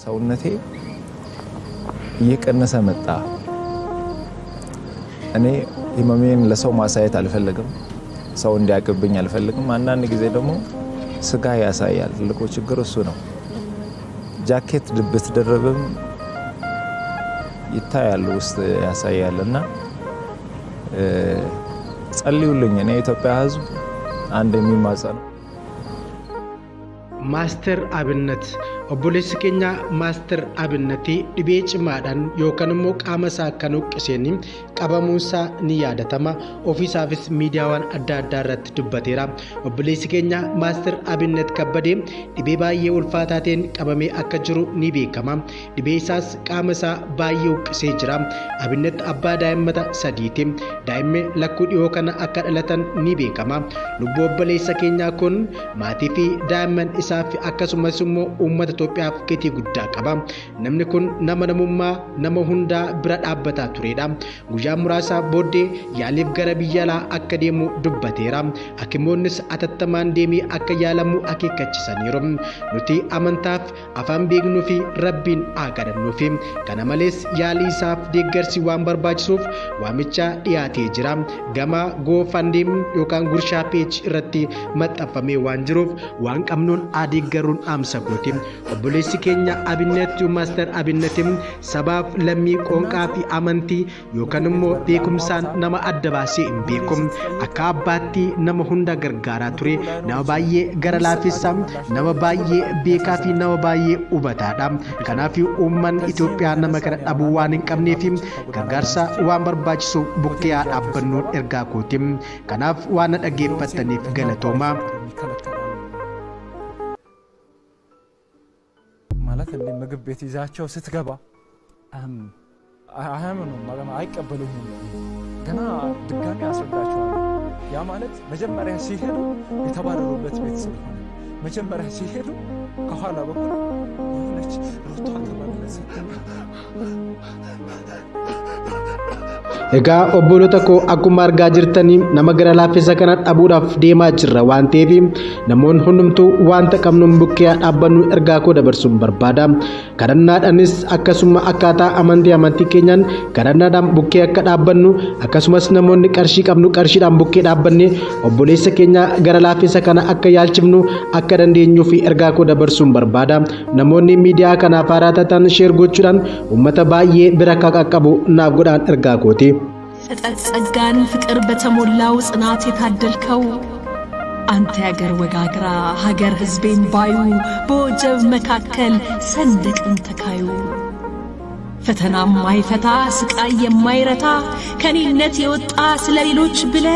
ሰውነቴ እየቀነሰ መጣ። እኔ ህመሜን ለሰው ማሳየት አልፈልግም፣ ሰው እንዲያቅብኝ አልፈልግም። አንዳንድ ጊዜ ደግሞ ስጋ ያሳያል። ትልቁ ችግር እሱ ነው። ጃኬት ድብት ደረብም ይታያል፣ ውስጥ ያሳያልና ጸልዩልኝ። እኔ ኢትዮጵያ ህዝብ አንድ የሚማጸነው ማስተር አብነት obboleessi keenya maaster abinati dhibee cimaadhaan yookaan immoo qaama isaa kan uqqiseen qabamuunsaa ni yaadatama. Ofiisaafis miidiyaawwan adda addaa irratti dubbateera. Obboleessi keenya maaster abinat kabbadee dhibee baay'ee ulfaataatiin qabamee akka jiru ni beekama. Dhibee isaas qaama isaa baay'ee uqqisee jira. Abinat abbaa daa'immata sadiiti. Daa'imni lakkuu dhiyoo kana akka dhalatan ni beekama. Lubbuu obboleessa keenyaa kun maatii fi daa'imman isaaf akkasumas immoo uummata Itoophiyaaf gatii guddaa qaba. Namni kun namummaa nama hundaa bira dhaabbataa turedha. Guyyaa muraasa booddee yaaliif gara biyya alaa akka deemu dubbateera. Hakimoonnis atattamaan deemee akka yaalamu akeekkachiisaniiru. Nuti amantaaf afaan beeknuu fi rabbiin haa kadhannuuf. Kana malees yaalii isaaf deeggarsi waan barbaachisuuf waamicha dhiyaatee jira. Gama GoFundMe yookaan gurshaa page irratti maxxanfamee waan jiruuf waan qabnuun deeggaruun dhaamsa gooti. Obboleessi keenya Abinat Maaster Abinatim sabaaf lammii qoonqaa fi amantii yookaan immoo beekumsaan nama adda baasee hin beekum. Akka abbaatti nama hunda gargaaraa ture. Nama baay'ee gara laafessaa, nama baay'ee beekaa fi nama baay'ee hubataadha. Kanaaf uummanni Itoophiyaa nama kana dhabuu waan hin qabneef gargaarsa waan barbaachisu bukkee haa dhaabbannuun ergaa kooti. Kanaaf waan dhaggeeffataniif galatooma. ማለት እንደ ምግብ ቤት ይዛቸው ስትገባ አያምኑም ማለት አይቀበሉም። ገና ድጋሚ አስረዳቸዋለሁ። ያ ማለት መጀመሪያ ሲሄዱ የተባረሩበት ቤት ስለሆነ መጀመሪያ ሲሄዱ ከኋላ በኩል የሆነች ሮቶ ተባለች። Egaa obbolota koo akkuma argaa jirtanii nama gara laaffisa kana dhabuudhaaf deemaa jirra waan ta'eef namoonni hundumtuu wanta qabnuun bukkee dhaabbannu ergaa koo dabarsuun barbaada. Kadhannaadhaanis akkasuma akkaataa amantii keenyaan kadhannaadhaan bukkee akka dhaabbannu akkasumas namoonni qarshii qabnu qarshiidhaan bukkee dhaabbanne obboleessa keenya gara laaffisa kana akka yaalchifnu akka dandeenyuu fi ergaa koo dabarsuun barbaada. Namoonni miidiyaa kanaaf haaraa taatan sheer gochuudhaan uummata baay'ee bira akka qaqqabu naaf godhaan ergaa kooti. ጸጋን ፍቅር በተሞላው ጽናት የታደልከው አንተ ያገር ወጋግራ ሀገር ህዝቤን ባዩ በወጀብ መካከል ሰንደቅን ተካዩ ፈተናም ማይፈታ ስቃይ የማይረታ ከኔነት የወጣ ስለሌሎች ብለ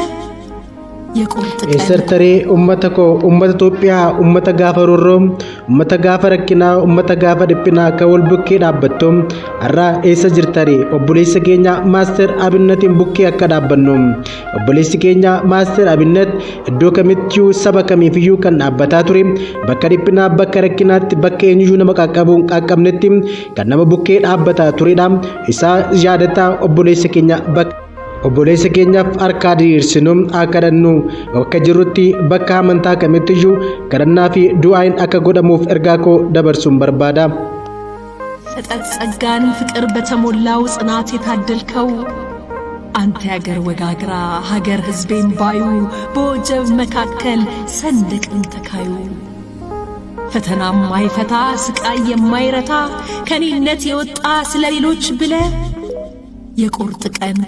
Eessartaree uummata koo uummata Itoophiyaa uummata gaafa roorroo uummata gaafa rakkinaa uummata gaafa dhiphinaa akka wal bukkee dhaabbattu har'a eessa jirtaree obboleessa keenya Maaster Abinatiin bukkee akka dhaabbannu obboleessi keenya Maaster Abinat iddoo kamittuu saba kamiifiyyuu kan dhaabbataa ture bakka dhiphinaa bakka rakkinaatti bakka eenyuyyuu nama qaqqabnetti kan nama bukkee dhaabbataa turedha. Isaa yaadataa obboleessa keenya obboleessa keenyaaf harka diriirsinu akka kadhannu bakka jirrutti bakka amantaa kamittiyyuu kadhannaa fi du'aan akka godhamuuf ergaa koo dabarsuun barbaada. ጸጋን ፍቅር በተሞላው ጽናት የታደልከው አንተ ያገር ወጋግራ ሀገር ህዝቤን ባዩ በወጀብ መካከል ሰንደቅን ተካዩ ፈተናም ማይፈታ ስቃይ የማይረታ ከኔነት የወጣ ስለሌሎች ብለ የቁርጥ ቀን